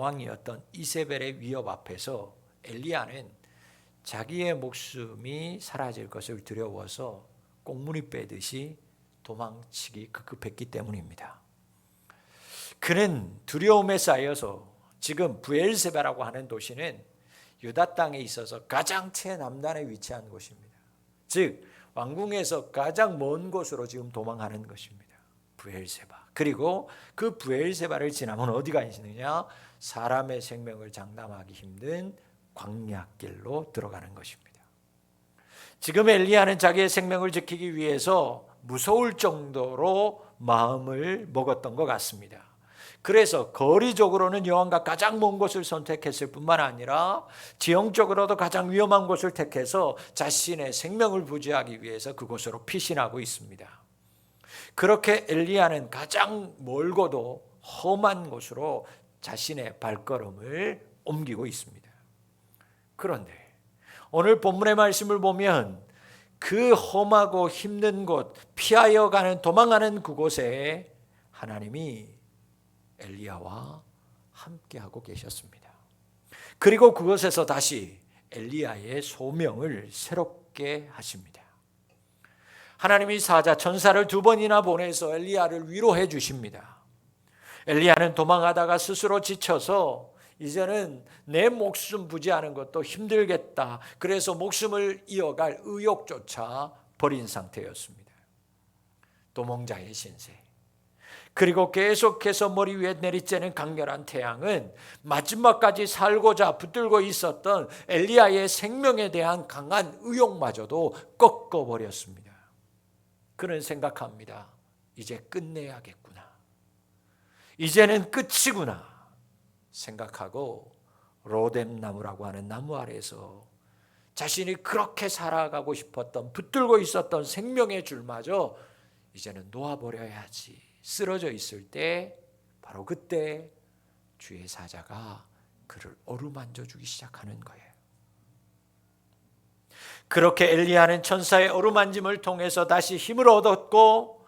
왕이었던 이세벨의 위협 앞에서 엘리야는 자기의 목숨이 사라질 것을 두려워서 꽁무니 빼듯이 도망치기 급급했기 때문입니다. 그는 두려움에 쌓여서 지금 브엘세바라고 하는 도시는 유다 땅에 있어서 가장 최남단에 위치한 곳입니다. 즉 왕궁에서 가장 먼 곳으로 지금 도망하는 것입니다. 브엘세바. 그리고 그 브엘세바를 지나면 어디가 있느냐? 사람의 생명을 장담하기 힘든 광야길로 들어가는 것입니다. 지금 엘리야는 자기의 생명을 지키기 위해서 무서울 정도로 마음을 먹었던 것 같습니다. 그래서 거리적으로는 여왕과 가장 먼 곳을 선택했을 뿐만 아니라 지형적으로도 가장 위험한 곳을 택해서 자신의 생명을 부지하기 위해서 그곳으로 피신하고 있습니다. 그렇게 엘리야는 가장 멀고도 험한 곳으로 자신의 발걸음을 옮기고 있습니다. 그런데 오늘 본문의 말씀을 보면 그 험하고 힘든 곳, 피하여 가는, 도망하는 그곳에 하나님이 엘리야와 함께하고 계셨습니다. 그리고 그곳에서 다시 엘리야의 소명을 새롭게 하십니다. 하나님이 사자 천사를 2번이나 보내서 엘리야를 위로해 주십니다. 엘리야는 도망하다가 스스로 지쳐서 이제는 내 목숨 부지하는 것도 힘들겠다. 그래서 목숨을 이어갈 의욕조차 버린 상태였습니다. 도망자의 신세. 그리고 계속해서 머리 위에 내리쬐는 강렬한 태양은 마지막까지 살고자 붙들고 있었던 엘리야의 생명에 대한 강한 의욕마저도 꺾어버렸습니다. 그는 생각합니다. 이제 끝내야겠구나. 이제는 끝이구나 생각하고 로뎀나무라고 하는 나무 아래에서 자신이 그렇게 살아가고 싶었던, 붙들고 있었던 생명의 줄마저 이제는 놓아버려야지 쓰러져 있을 때, 바로 그때 주의 사자가 그를 어루만져 주기 시작하는 거예요. 그렇게 엘리야는 천사의 어루만짐을 통해서 다시 힘을 얻었고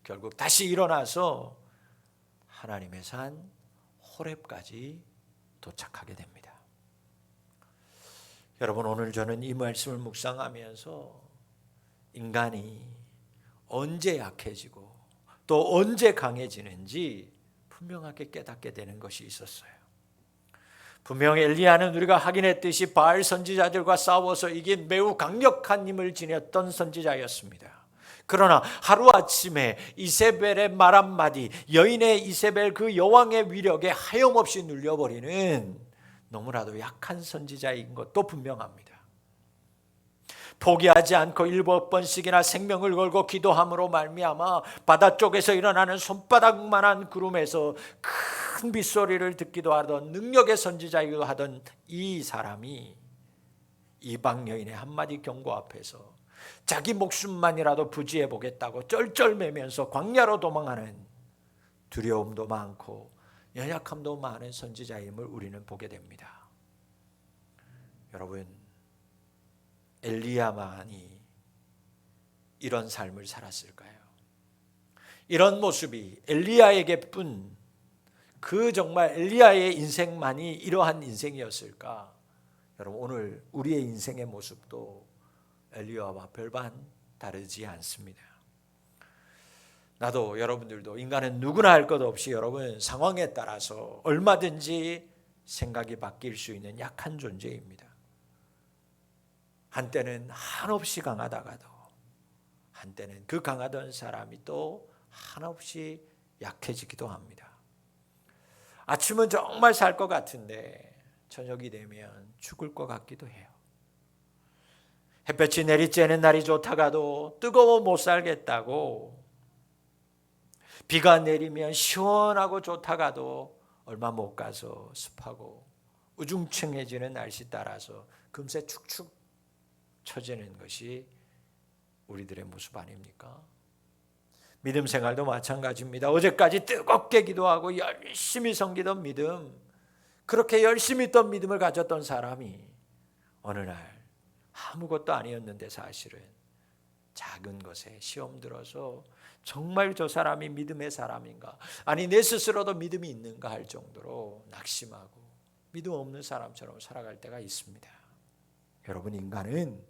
결국 다시 일어나서 하나님의 산 호렙까지 도착하게 됩니다. 여러분, 오늘 저는 이 말씀을 묵상하면서 인간이 언제 약해지고 또 언제 강해지는지 분명하게 깨닫게 되는 것이 있었어요. 분명 엘리야는 우리가 확인했듯이 바알 선지자들과 싸워서 이긴 매우 강력한 힘을 지녔던 선지자였습니다. 그러나 하루아침에 이세벨의 말 한마디, 여인의 이세벨 그 여왕의 위력에 하염없이 눌려버리는 너무나도 약한 선지자인 것도 분명합니다. 포기하지 않고 7번씩이나 생명을 걸고 기도함으로 말미암아 바다 쪽에서 일어나는 손바닥만한 구름에서 큰 빗소리를 듣기도 하던 능력의 선지자이기도 하던 이 사람이 이방 여인의 한마디 경고 앞에서 자기 목숨만이라도 부지해 보겠다고 쩔쩔매면서 광야로 도망하는 두려움도 많고 연약함도 많은 선지자임을 우리는 보게 됩니다. 여러분, 엘리야만이 이런 삶을 살았을까요? 이런 모습이 엘리야에게뿐, 그 정말 엘리야의 인생만이 이러한 인생이었을까? 여러분, 오늘 우리의 인생의 모습도 엘리야와 별반 다르지 않습니다. 나도 여러분들도 인간은 누구나 할 것 없이 여러분 상황에 따라서 얼마든지 생각이 바뀔 수 있는 약한 존재입니다. 한때는 한없이 강하다가도 한때는 그 강하던 사람이 또 한없이 약해지기도 합니다. 아침은 정말 살 것 같은데 저녁이 되면 죽을 것 같기도 해요. 햇볕이 내리쬐는 날이 좋다가도 뜨거워 못 살겠다고, 비가 내리면 시원하고 좋다가도 얼마 못 가서 습하고 우중충해지는 날씨 따라서 금세 축축 처지는 것이 우리들의 모습 아닙니까? 믿음 생활도 마찬가지입니다. 어제까지 뜨겁게 기도하고 열심히 섬기던 믿음, 그렇게 열심히 있던 믿음을 가졌던 사람이 어느 날 아무것도 아니었는데 사실은 작은 것에 시험 들어서 정말 저 사람이 믿음의 사람인가? 아니 내 스스로도 믿음이 있는가 할 정도로 낙심하고 믿음 없는 사람처럼 살아갈 때가 있습니다. 여러분, 인간은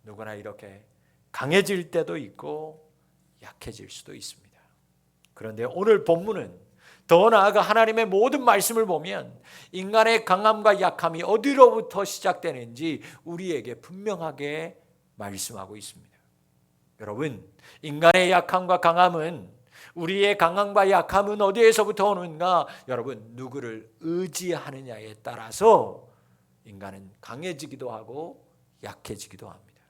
누구나 이렇게 강해질 때도 있고 약해질 수도 있습니다. 그런데 오늘 본문은 더 나아가 하나님의 모든 말씀을 보면 인간의 강함과 약함이 어디로부터 시작되는지 우리에게 분명하게 말씀하고 있습니다. 여러분, 인간의 약함과 강함은, 우리의 강함과 약함은 어디에서부터 오는가? 여러분, 누구를 의지하느냐에 따라서 인간은 강해지기도 하고 약해지기도 합니다.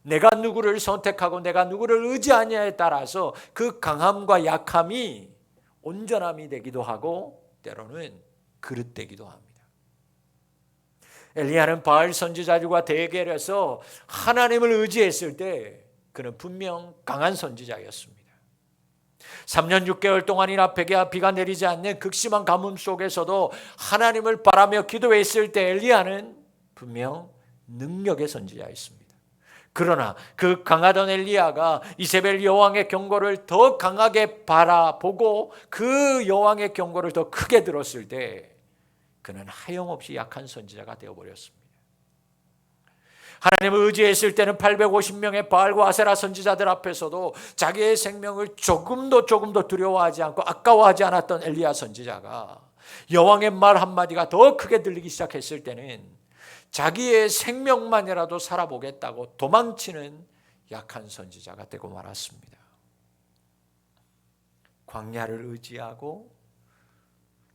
내가 누구를 선택하고 내가 누구를 의지하느냐에 따라서 그 강함과 약함이 온전함이 되기도 하고 때로는 그릇되기도 합니다. 엘리야는 바알 선지자들과 대결해서 하나님을 의지했을 때 그는 분명 강한 선지자였습니다. 3년 6개월 동안이나 비가 내리지 않는 극심한 가뭄 속에서도 하나님을 바라며 기도했을 때 엘리야는 분명 능력의 선지자였습니다. 그러나 그 강하던 엘리야가 이세벨 여왕의 경고를 더 강하게 바라보고 그 여왕의 경고를 더 크게 들었을 때 그는 하염없이 약한 선지자가 되어버렸습니다. 하나님을 의지했을 때는 850명의 바알과 아세라 선지자들 앞에서도 자기의 생명을 조금도 두려워하지 않고 아까워하지 않았던 엘리야 선지자가 여왕의 말 한마디가 더 크게 들리기 시작했을 때는 자기의 생명만이라도 살아보겠다고 도망치는 약한 선지자가 되고 말았습니다. 광야를 의지하고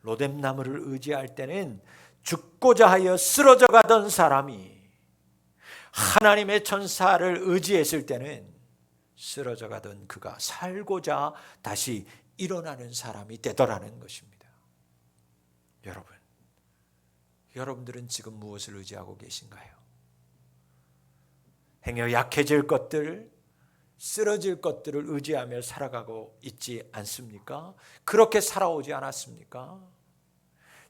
로뎀나무를 의지할 때는 죽고자 하여 쓰러져 가던 사람이 하나님의 천사를 의지했을 때는 쓰러져 가던 그가 살고자 다시 일어나는 사람이 되더라는 것입니다. 여러분들은 지금 무엇을 의지하고 계신가요? 행여 약해질 것들, 쓰러질 것들을 의지하며 살아가고 있지 않습니까? 그렇게 살아오지 않았습니까?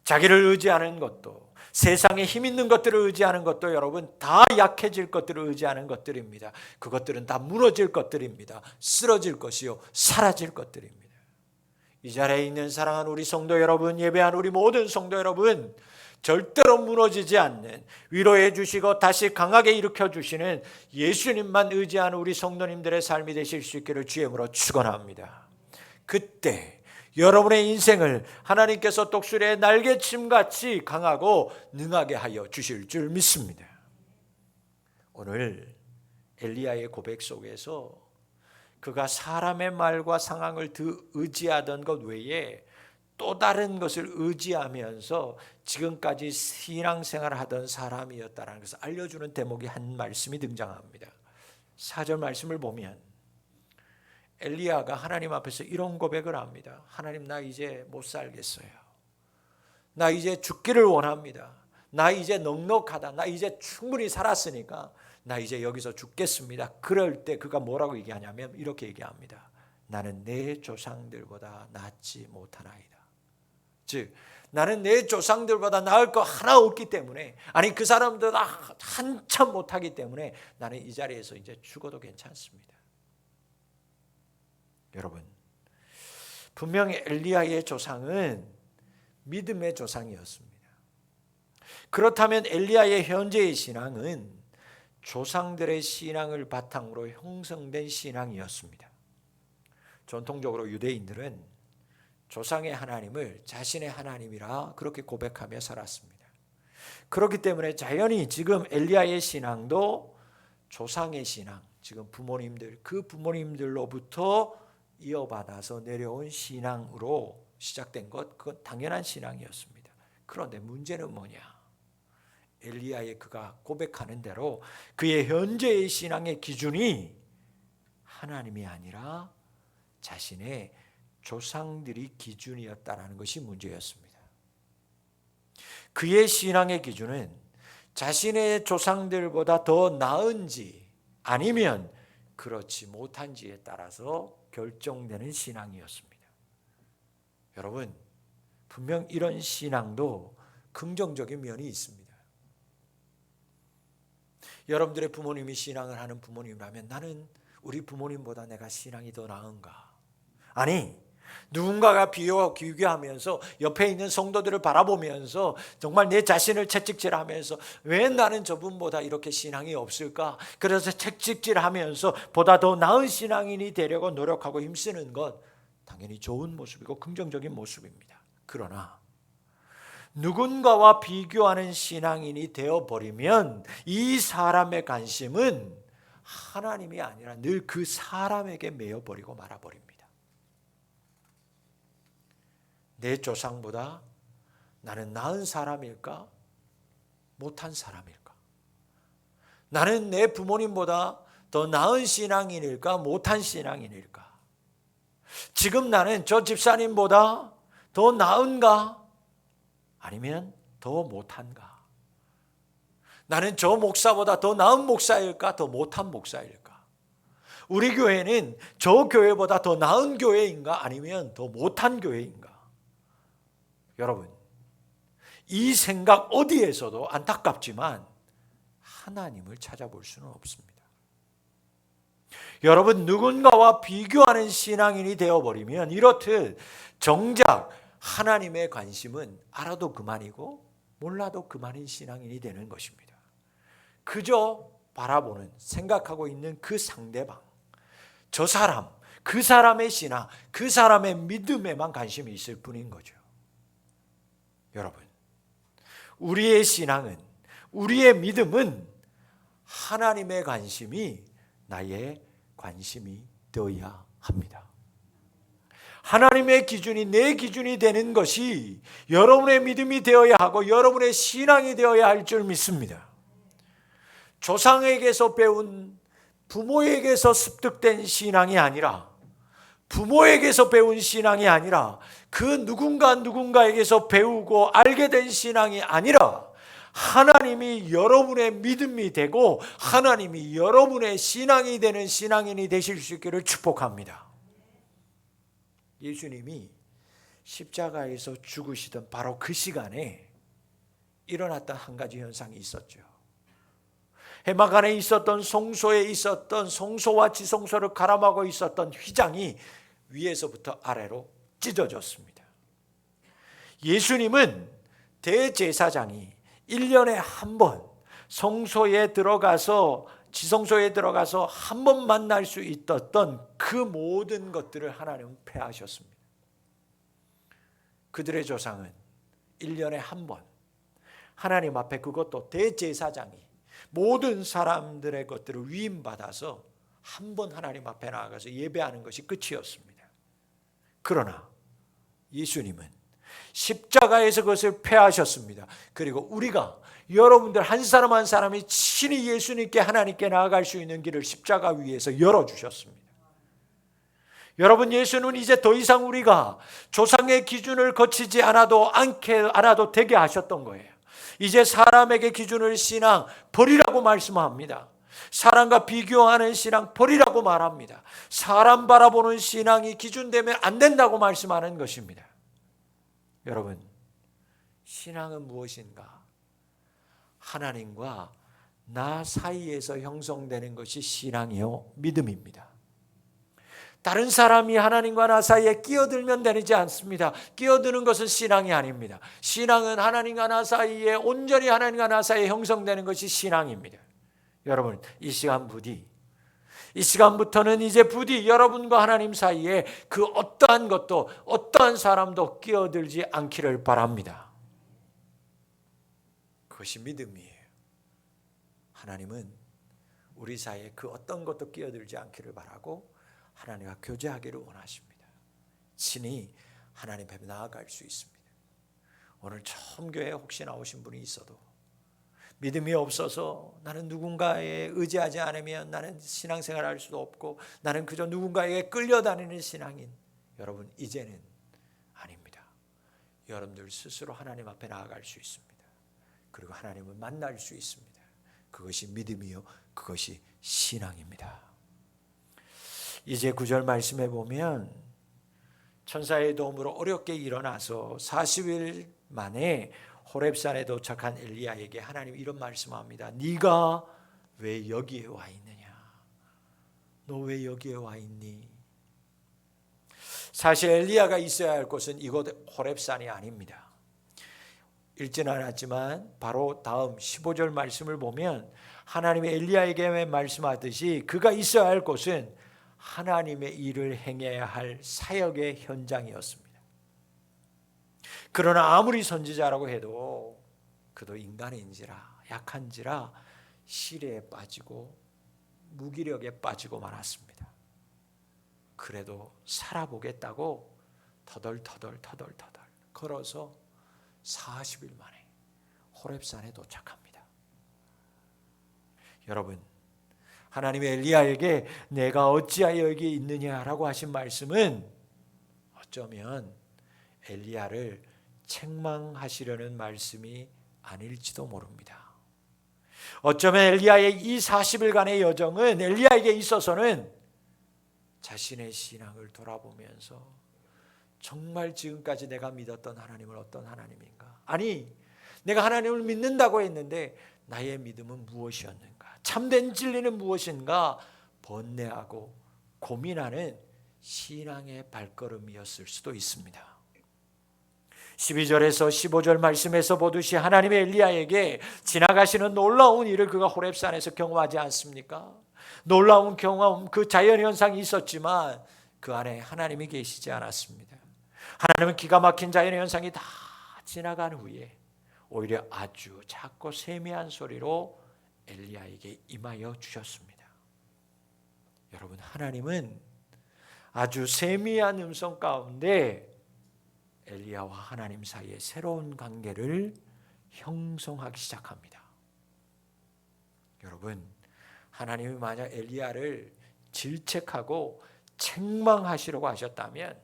자기를 의지하는 것도, 세상에 힘 있는 것들을 의지하는 것도 여러분 다 약해질 것들을 의지하는 것들입니다. 그것들은 다 무너질 것들입니다. 쓰러질 것이요 사라질 것들입니다. 이 자리에 있는 사랑하는 우리 성도 여러분, 예배한 우리 모든 성도 여러분, 절대로 무너지지 않는, 위로해 주시고 다시 강하게 일으켜 주시는 예수님만 의지하는 우리 성도님들의 삶이 되실 수 있기를 주의 이름으로 축원합니다. 그때 여러분의 인생을 하나님께서 독수리의 날개침같이 강하고 능하게 하여 주실 줄 믿습니다. 오늘 엘리야의 고백 속에서 그가 사람의 말과 상황을 더 의지하던 것 외에 또 다른 것을 의지하면서 지금까지 신앙생활을 하던 사람이었다는 것을 알려주는 대목이 한 말씀이 등장합니다. 4절 말씀을 보면 엘리야가 하나님 앞에서 이런 고백을 합니다. 하나님, 나 이제 못 살겠어요. 나 이제 죽기를 원합니다. 나 이제 넉넉하다. 나 이제 충분히 살았으니까 나 이제 여기서 죽겠습니다. 그럴 때 그가 뭐라고 얘기하냐면 이렇게 얘기합니다. 나는 내 조상들보다 낫지 못하나이다. 즉 나는 내 조상들보다 나을 거 하나 없기 때문에, 아니 그 사람들보다 한참 못하기 때문에 나는 이 자리에서 이제 죽어도 괜찮습니다. 여러분, 분명히 엘리야의 조상은 믿음의 조상이었습니다. 그렇다면 엘리야의 현재의 신앙은 조상들의 신앙을 바탕으로 형성된 신앙이었습니다. 전통적으로 유대인들은 조상의 하나님을 자신의 하나님이라 그렇게 고백하며 살았습니다. 그렇기 때문에 자연히 지금 엘리야의 신앙도 조상의 신앙, 지금 부모님들, 그 부모님들로부터 이어받아서 내려온 신앙으로 시작된 것, 그건 당연한 신앙이었습니다. 그런데 문제는 뭐냐? 엘리야의 그가 고백하는 대로 그의 현재의 신앙의 기준이 하나님이 아니라 자신의 조상들이 기준이었다는 것이 문제였습니다. 그의 신앙의 기준은 자신의 조상들보다 더 나은지 아니면 그렇지 못한지에 따라서 결정되는 신앙이었습니다. 여러분, 분명 이런 신앙도 긍정적인 면이 있습니다. 여러분들의 부모님이 신앙을 하는 부모님이라면 나는 우리 부모님보다 내가 신앙이 더 나은가? 아니, 누군가가 비교하면서 옆에 있는 성도들을 바라보면서 정말 내 자신을 채찍질하면서 왜 나는 저분보다 이렇게 신앙이 없을까? 그래서 채찍질하면서 보다 더 나은 신앙인이 되려고 노력하고 힘쓰는 것 당연히 좋은 모습이고 긍정적인 모습입니다. 그러나 누군가와 비교하는 신앙인이 되어버리면 이 사람의 관심은 하나님이 아니라 늘 그 사람에게 매여버리고 말아버립니다. 내 조상보다 나는 나은 사람일까? 못한 사람일까? 나는 내 부모님보다 더 나은 신앙인일까? 못한 신앙인일까? 지금 나는 저 집사님보다 더 나은가? 아니면 더 못한가? 나는 저 목사보다 더 나은 목사일까? 더 못한 목사일까? 우리 교회는 저 교회보다 더 나은 교회인가? 아니면 더 못한 교회인가? 여러분, 이 생각 어디에서도 안타깝지만 하나님을 찾아볼 수는 없습니다. 여러분, 누군가와 비교하는 신앙인이 되어버리면 이렇듯 정작 하나님의 관심은 알아도 그만이고 몰라도 그만인 신앙인이 되는 것입니다. 그저 바라보는, 생각하고 있는 그 상대방, 저 사람, 그 사람의 신앙, 그 사람의 믿음에만 관심이 있을 뿐인 거죠. 여러분, 우리의 신앙은, 우리의 믿음은 하나님의 관심이 나의 관심이 되어야 합니다. 하나님의 기준이 내 기준이 되는 것이 여러분의 믿음이 되어야 하고 여러분의 신앙이 되어야 할 줄 믿습니다. 조상에게서 배운, 부모에게서 습득된 신앙이 아니라, 부모에게서 배운 신앙이 아니라, 그 누군가에게서 배우고 알게 된 신앙이 아니라 하나님이 여러분의 믿음이 되고 하나님이 여러분의 신앙이 되는 신앙인이 되실 수 있기를 축복합니다. 예수님이 십자가에서 죽으시던 바로 그 시간에 일어났던 한 가지 현상이 있었죠. 해막 안에 있었던 성소에 있었던 성소와 지성소를 가람하고 있었던 휘장이 위에서부터 아래로 찢어졌습니다. 예수님은 대제사장이 1년에 한 번 성소에 들어가서, 지성소에 들어가서 한 번 만날 수 있었던 그 모든 것들을 하나님은 폐하셨습니다. 그들의 조상은 1년에 한 번 하나님 앞에, 그것도 대제사장이 모든 사람들의 것들을 위임받아서 한 번 하나님 앞에 나아가서 예배하는 것이 끝이었습니다. 그러나 예수님은 십자가에서 그것을 폐하셨습니다. 그리고 우리가, 여러분들 한 사람 한 사람이 친히 예수님께, 하나님께 나아갈 수 있는 길을 십자가 위에서 열어주셨습니다. 여러분, 예수는 이제 더 이상 우리가 조상의 기준을 거치지 않아도 되게 하셨던 거예요. 이제 사람에게 기준을 신앙 버리라고 말씀합니다. 사람과 비교하는 신앙 버리라고 말합니다. 사람 바라보는 신앙이 기준되면 안 된다고 말씀하는 것입니다. 여러분, 신앙은 무엇인가? 하나님과 나 사이에서 형성되는 것이 신앙이요, 믿음입니다. 다른 사람이 하나님과 나 사이에 끼어들면 되지 않습니다. 끼어드는 것은 신앙이 아닙니다. 신앙은 하나님과 나 사이에, 온전히 하나님과 나 사이에 형성되는 것이 신앙입니다. 여러분, 이 시간부터는 이제 부디 여러분과 하나님 사이에 그 어떠한 것도, 어떠한 사람도 끼어들지 않기를 바랍니다. 그것이 믿음이에요. 하나님은 우리 사이에 그 어떤 것도 끼어들지 않기를 바라고 하나님과 교제하기를 원하십니다. 친히 하나님 앞에 나아갈 수 있습니다. 오늘 처음 교회에 혹시 나오신 분이 있어도 믿음이 없어서 나는 누군가에 의지하지 않으면 나는 신앙생활을 할 수도 없고 나는 그저 누군가에게 끌려다니는 신앙인, 여러분, 이제는 아닙니다. 여러분들 스스로 하나님 앞에 나아갈 수 있습니다. 그리고 하나님을 만날 수 있습니다. 그것이 믿음이요, 그것이 신앙입니다. 이제 9절 말씀해 보면 천사의 도움으로 어렵게 일어나서 40일 만에 호렙산에 도착한 엘리야에게 하나님 이런 말씀합니다. 네가 왜 여기에 와 있느냐? 너 왜 여기에 와 있니? 사실 엘리야가 있어야 할 곳은 이곳 호렙산이 아닙니다. 읽지는 않았지만 바로 다음 15절 말씀을 보면 하나님이 엘리야에게 말씀하듯이 그가 있어야 할 곳은 하나님의 일을 행해야 할 사역의 현장이었습니다. 그러나 아무리 선지자라고 해도 그도 인간인지라 약한지라 시래에 빠지고 무기력에 빠지고 말았습니다. 그래도 살아보겠다고 터덜터덜 걸어서 40일 만에 호렙산에 도착합니다. 여러분, 하나님의 엘리야에게 내가 어찌하여 여기 있느냐라고 하신 말씀은 어쩌면 엘리야를 책망하시려는 말씀이 아닐지도 모릅니다. 어쩌면 엘리야의 이 40일간의 여정은 엘리야에게 있어서는 자신의 신앙을 돌아보면서 정말 지금까지 내가 믿었던 하나님은 어떤 하나님인가? 아니, 내가 하나님을 믿는다고 했는데 나의 믿음은 무엇이었는가? 참된 진리는 무엇인가? 번뇌하고 고민하는 신앙의 발걸음이었을 수도 있습니다. 12절에서 15절 말씀에서 보듯이 하나님의 엘리야에게 지나가시는 놀라운 일을 그가 호렙산에서 경험하지 않습니까? 놀라운 경험, 그 자연현상이 있었지만 그 안에 하나님이 계시지 않았습니다. 하나님은 기가 막힌 자연현상이 다 지나간 후에 오히려 아주 작고 세미한 소리로 엘리야에게 임하여 주셨습니다. 여러분, 하나님은 아주 세미한 음성 가운데 엘리야와 하나님 사이에 새로운 관계를 형성하기 시작합니다. 여러분, 하나님이 만약 엘리야를 질책하고 책망하시려고 하셨다면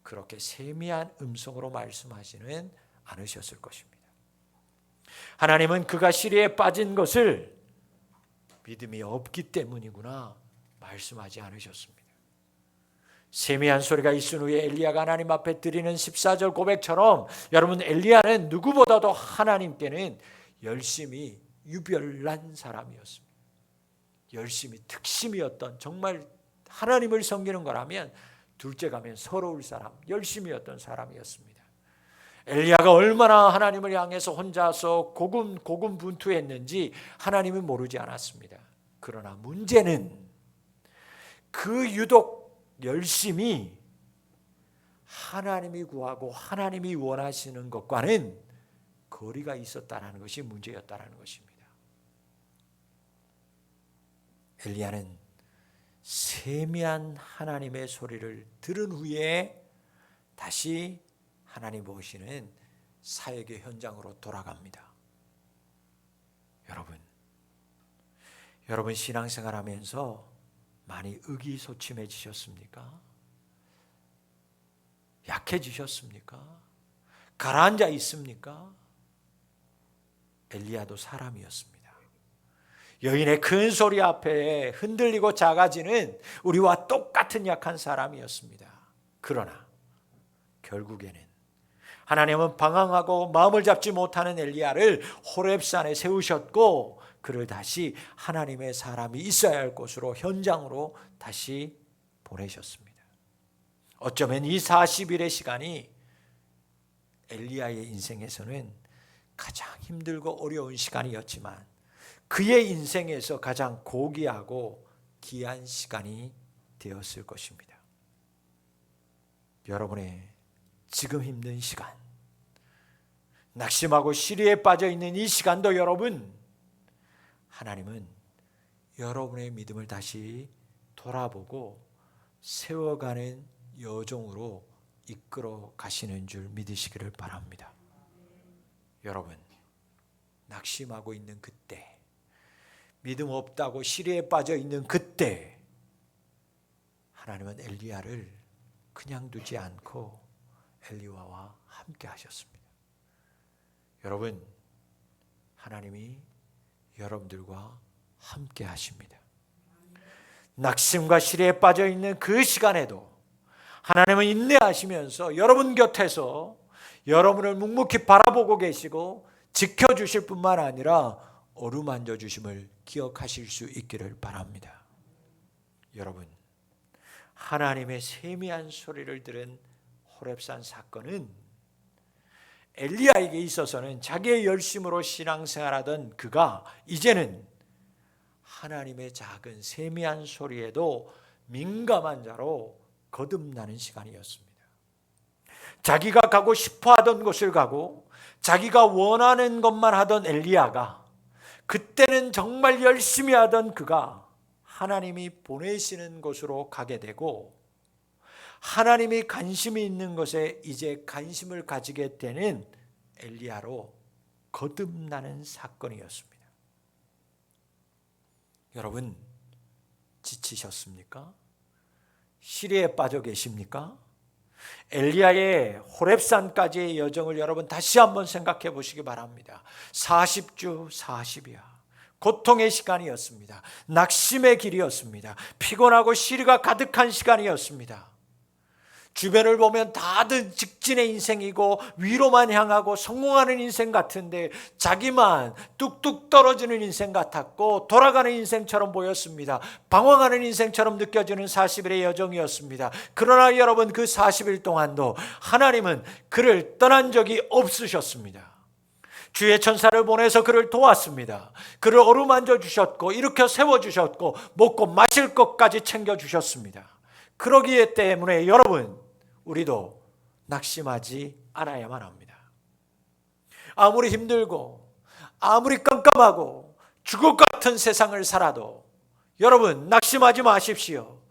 그렇게 세미한 음성으로 말씀하시는 않으셨을 것입니다. 하나님은 그가 시리에 빠진 것을 믿음이 없기 때문이구나 말씀하지 않으셨습니다. 세미한 소리가 있은 후에 엘리야가 하나님 앞에 드리는 14절 고백처럼 여러분, 엘리야는 누구보다도 하나님께는 열심히 유별난 사람이었습니다. 열심히 특심이었던, 정말 하나님을 섬기는 거라면 둘째 가면 서러울 사람, 열심이었던 사람이었습니다. 엘리야가 얼마나 하나님을 향해서 혼자서 고군분투했는지 하나님은 모르지 않았습니다. 그러나 문제는 그 유독 열심히 하나님이 구하고 하나님이 원하시는 것과는 거리가 있었다는 것이 문제였다는 것입니다. 엘리야는 세미한 하나님의 소리를 들은 후에 다시 하나님 보시는 사역의 현장으로 돌아갑니다. 여러분 신앙생활하면서 많이 의기소침해지셨습니까? 약해지셨습니까? 가라앉아 있습니까? 엘리야도 사람이었습니다. 여인의 큰 소리 앞에 흔들리고 작아지는 우리와 똑같은 약한 사람이었습니다. 그러나 결국에는 하나님은 방황하고 마음을 잡지 못하는 엘리야를 호렙산에 세우셨고 그를 다시 하나님의 사람이 있어야 할 곳으로, 현장으로 다시 보내셨습니다. 어쩌면 이 40일의 시간이 엘리야의 인생에서는 가장 힘들고 어려운 시간이었지만 그의 인생에서 가장 고귀하고 귀한 시간이 되었을 것입니다. 여러분의 지금 힘든 시간, 낙심하고 시리에 빠져 있는 이 시간도 여러분, 하나님은 여러분의 믿음을 다시 돌아보고 세워가는 여정으로 이끌어 가시는 줄 믿으시기를 바랍니다. 여러분, 낙심하고 있는 그때, 믿음 없다고 시리에 빠져 있는 그때 하나님은 엘리야를 그냥 두지 않고 엘리야와 함께 하셨습니다. 여러분, 하나님이 여러분들과 함께 하십니다. 낙심과 시리에 빠져 있는 그 시간에도 하나님은 인내하시면서 여러분 곁에서 여러분을 묵묵히 바라보고 계시고 지켜주실 뿐만 아니라 어루만져 주심을 기억하실 수 있기를 바랍니다. 여러분, 하나님의 세미한 소리를 들은 호렙산 사건은 엘리야에게 있어서는 자기의 열심으로 신앙생활하던 그가 이제는 하나님의 작은 세미한 소리에도 민감한 자로 거듭나는 시간이었습니다. 자기가 가고 싶어 하던 곳을 가고 자기가 원하는 것만 하던 엘리야가, 그때는 정말 열심히 하던 그가 하나님이 보내시는 곳으로 가게 되고 하나님이 관심이 있는 것에 이제 관심을 가지게 되는 엘리야로 거듭나는 사건이었습니다. 여러분, 지치셨습니까? 시리에 빠져 계십니까? 엘리야의 호렙산까지의 여정을 여러분 다시 한번 생각해 보시기 바랍니다. 40주 40야. 고통의 시간이었습니다. 낙심의 길이었습니다. 피곤하고 시리가 가득한 시간이었습니다. 주변을 보면 다들 직진의 인생이고 위로만 향하고 성공하는 인생 같은데 자기만 뚝뚝 떨어지는 인생 같았고 돌아가는 인생처럼 보였습니다. 방황하는 인생처럼 느껴지는 40일의 여정이었습니다. 그러나 여러분, 그 40일 동안도 하나님은 그를 떠난 적이 없으셨습니다. 주의 천사를 보내서 그를 도왔습니다. 그를 어루만져 주셨고 일으켜 세워주셨고 먹고 마실 것까지 챙겨주셨습니다. 그러기 때문에 여러분, 우리도 낙심하지 않아야만 합니다. 아무리 힘들고 아무리 깜깜하고 죽을 것 같은 세상을 살아도 여러분, 낙심하지 마십시오.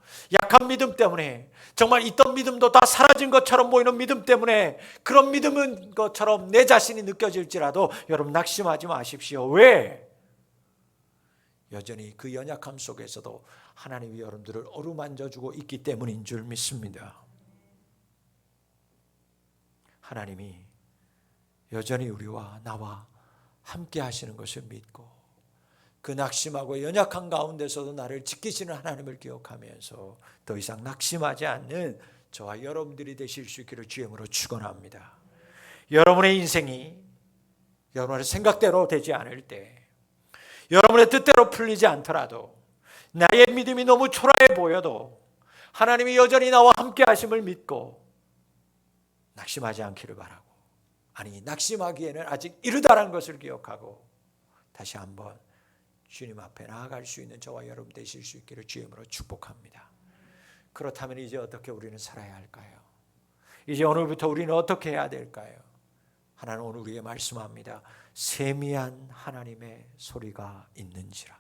약한 믿음 때문에, 정말 있던 믿음도 다 사라진 것처럼 보이는 믿음 때문에, 그런 믿음인 것처럼 내 자신이 느껴질지라도 여러분, 낙심하지 마십시오. 왜? 여전히 그 연약함 속에서도 하나님이 여러분들을 어루만져주고 있기 때문인 줄 믿습니다. 하나님이 여전히 우리와 나와 함께 하시는 것을 믿고 그 낙심하고 연약한 가운데서도 나를 지키시는 하나님을 기억하면서 더 이상 낙심하지 않는 저와 여러분들이 되실 수 있기를 주님으로 축원합니다. 여러분의 인생이 여러분의 생각대로 되지 않을 때, 여러분의 뜻대로 풀리지 않더라도, 나의 믿음이 너무 초라해 보여도 하나님이 여전히 나와 함께 하심을 믿고 낙심하지 않기를 바라고, 아니 낙심하기에는 아직 이르다라는 것을 기억하고 다시 한번 주님 앞에 나아갈 수 있는 저와 여러분 되실 수 있기를 주님으로 축복합니다. 그렇다면 이제 어떻게 우리는 살아야 할까요? 이제 오늘부터 우리는 어떻게 해야 될까요? 하나님 오늘 우리에게 말씀합니다. 세미한 하나님의 소리가 있는지라.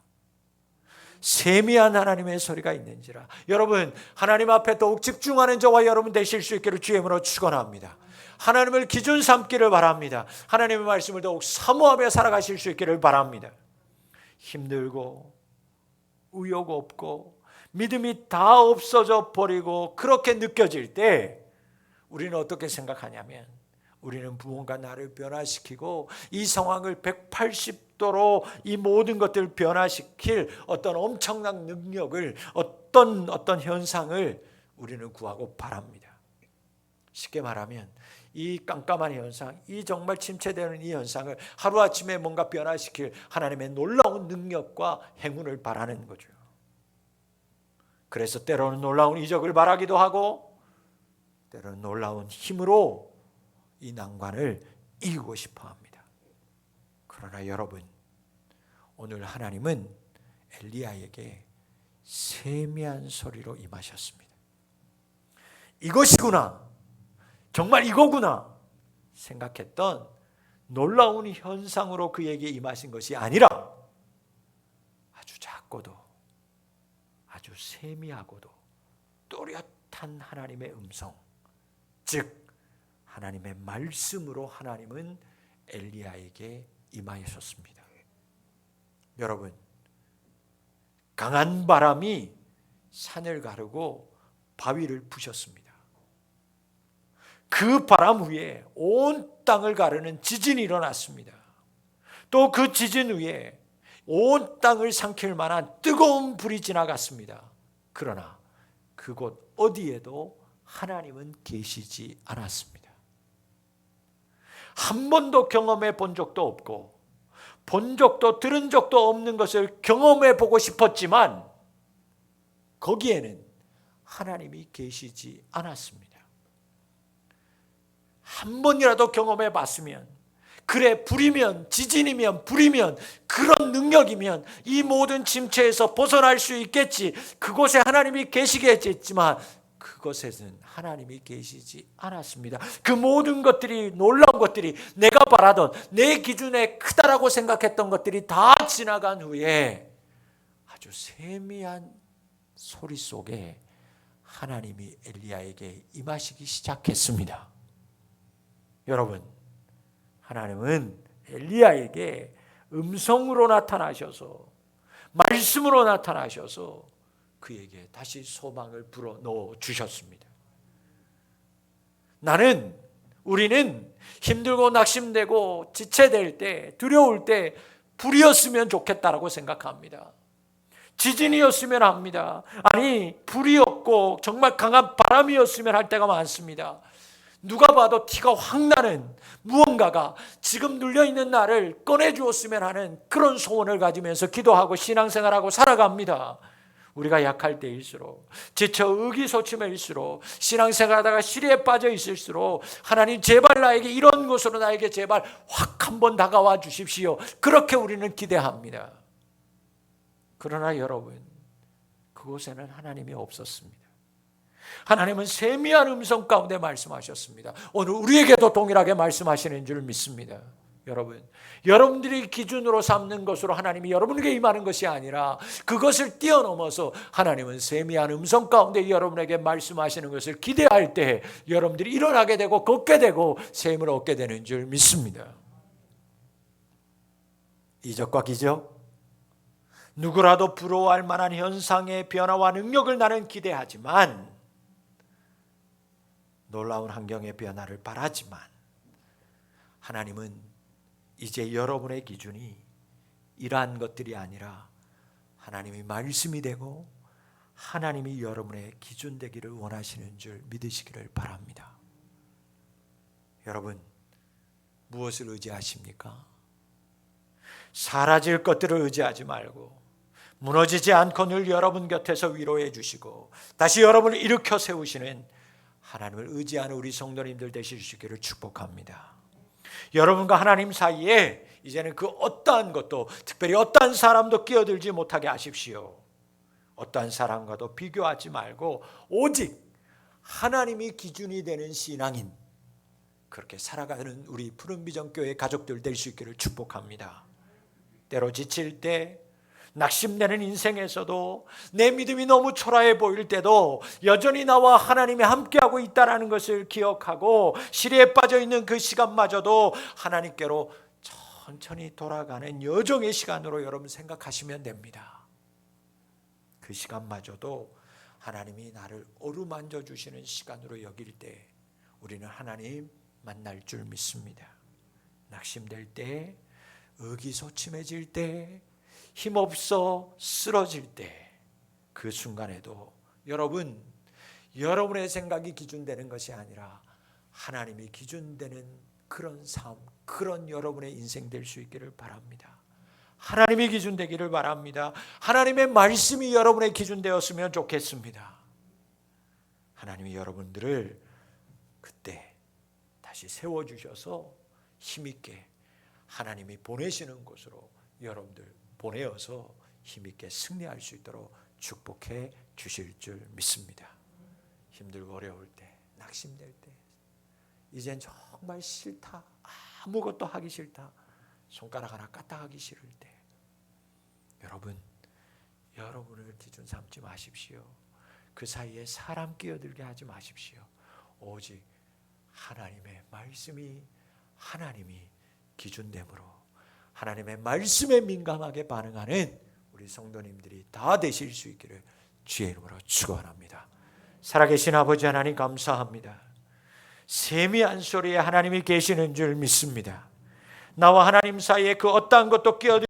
세미한 하나님의 소리가 있는지라. 여러분, 하나님 앞에 더욱 집중하는 저와 여러분 되실 수 있기를 주님으로 축원합니다. 하나님을 기준 삼기를 바랍니다. 하나님의 말씀을 더욱 사모하며 살아가실 수 있기를 바랍니다. 힘들고 의욕 없고 믿음이 다 없어져 버리고 그렇게 느껴질 때 우리는 어떻게 생각하냐면, 우리는 무언가 나를 변화시키고 이 상황을 180도로 이 모든 것들을 변화시킬 어떤 엄청난 능력을, 어떤 현상을 우리는 구하고 바랍니다. 쉽게 말하면 이 깜깜한 현상, 이 정말 침체되는 이 현상을 하루아침에 뭔가 변화시킬 하나님의 놀라운 능력과 행운을 바라는 거죠. 그래서 때로는 놀라운 이적을 바라기도 하고 때로는 놀라운 힘으로 이 난관을 이기고 싶어 합니다. 그러나 여러분, 오늘 하나님은 엘리야에게 세미한 소리로 임하셨습니다. 이것이구나, 정말 이거구나 생각했던 놀라운 현상으로 그에게 임하신 것이 아니라 아주 작고도 아주 세미하고도 또렷한 하나님의 음성, 즉 하나님의 말씀으로 하나님은 엘리야에게 임하셨습니다. 여러분, 강한 바람이 산을 가르고 바위를 부셨습니다. 그 바람 위에 온 땅을 가르는 지진이 일어났습니다. 또 그 지진 위에 온 땅을 삼킬 만한 뜨거운 불이 지나갔습니다. 그러나 그곳 어디에도 하나님은 계시지 않았습니다. 한 번도 경험해 본 적도 없고 본 적도 들은 적도 없는 것을 경험해 보고 싶었지만 거기에는 하나님이 계시지 않았습니다. 한 번이라도 경험해 봤으면, 그래 불이면, 지진이면, 불이면, 그런 능력이면 이 모든 침체에서 벗어날 수 있겠지, 그곳에 하나님이 계시겠지만 그곳에는 하나님이 계시지 않았습니다. 그 모든 것들이, 놀라운 것들이, 내가 바라던, 내 기준에 크다라고 생각했던 것들이 다 지나간 후에 아주 세미한 소리 속에 하나님이 엘리야에게 임하시기 시작했습니다. 여러분, 하나님은 엘리야에게 음성으로 나타나셔서, 말씀으로 나타나셔서 그에게 다시 소망을 불어넣어 주셨습니다. 우리는 힘들고 낙심되고 지체될 때, 두려울 때 불이었으면 좋겠다라고 생각합니다. 지진이었으면 합니다. 아니, 불이었고 정말 강한 바람이었으면 할 때가 많습니다. 누가 봐도 티가 확 나는 무언가가 지금 눌려있는 나를 꺼내주었으면 하는 그런 소원을 가지면서 기도하고 신앙생활하고 살아갑니다. 우리가 약할 때일수록, 지쳐 의기소침해일수록, 신앙생활하다가 시리에 빠져 있을수록 하나님 제발 나에게 이런 것으로 나에게 제발 확 한번 다가와 주십시오. 그렇게 우리는 기대합니다. 그러나 여러분, 그곳에는 하나님이 없었습니다. 하나님은 세미한 음성 가운데 말씀하셨습니다. 오늘 우리에게도 동일하게 말씀하시는 줄 믿습니다. 여러분, 여러분들이 기준으로 삼는 것으로 하나님이 여러분에게 임하는 것이 아니라 그것을 뛰어넘어서 하나님은 세미한 음성 가운데 여러분에게 말씀하시는 것을 기대할 때 여러분들이 일어나게 되고 걷게 되고 셈을 얻게 되는 줄 믿습니다. 이적과 기적, 누구라도 부러워할 만한 현상의 변화와 능력을 나는 기대하지만, 놀라운 환경의 변화를 바라지만, 하나님은 이제 여러분의 기준이 이러한 것들이 아니라 하나님이 말씀이 되고 하나님이 여러분의 기준 되기를 원하시는 줄 믿으시기를 바랍니다. 여러분, 무엇을 의지하십니까? 사라질 것들을 의지하지 말고 무너지지 않고 늘 여러분 곁에서 위로해 주시고 다시 여러분을 일으켜 세우시는 하나님을 의지하는 우리 성도님들 되실 수 있기를 축복합니다. 여러분과 하나님 사이에 이제는 그 어떠한 것도, 특별히 어떠한 사람도 끼어들지 못하게 하십시오. 어떠한 사람과도 비교하지 말고 오직 하나님이 기준이 되는 신앙인, 그렇게 살아가는 우리 푸른비전교회 가족들 될 수 있기를 축복합니다. 때로 지칠 때, 낙심되는 인생에서도, 내 믿음이 너무 초라해 보일 때도 여전히 나와 하나님이 함께하고 있다는 것을 기억하고 시리에 빠져있는 그 시간마저도 하나님께로 천천히 돌아가는 여정의 시간으로 여러분 생각하시면 됩니다. 그 시간마저도 하나님이 나를 어루만져 주시는 시간으로 여길 때 우리는 하나님 만날 줄 믿습니다. 낙심될 때, 의기소침해질 때, 힘없어 쓰러질 때, 그 순간에도 여러분의 생각이 기준되는 것이 아니라 하나님이 기준되는 그런 삶, 그런 여러분의 인생 될 수 있기를 바랍니다. 하나님이 기준되기를 바랍니다. 하나님의 말씀이 여러분의 기준되었으면 좋겠습니다. 하나님이 여러분들을 그때 다시 세워주셔서 힘있게 하나님이 보내시는 곳으로 여러분들 보내어서 힘있게 승리할 수 있도록 축복해 주실 줄 믿습니다. 힘들고 어려울 때, 낙심될 때, 이젠 정말 싫다, 아무것도 하기 싫다, 손가락 하나 까딱하기 싫을 때, 여러분을 기준 삼지 마십시오. 그 사이에 사람 끼어들게 하지 마십시오. 오직 하나님의 말씀이, 하나님이 기준됨으로 하나님의 말씀에 민감하게 반응하는 우리 성도님들이 다 되실 수 있기를 주의 이름으로 축원합니다. 살아계신 아버지 하나님 감사합니다. 세미한 소리에 하나님이 계시는 줄 믿습니다. 나와 하나님 사이에 그 어떠한 것도 끼어들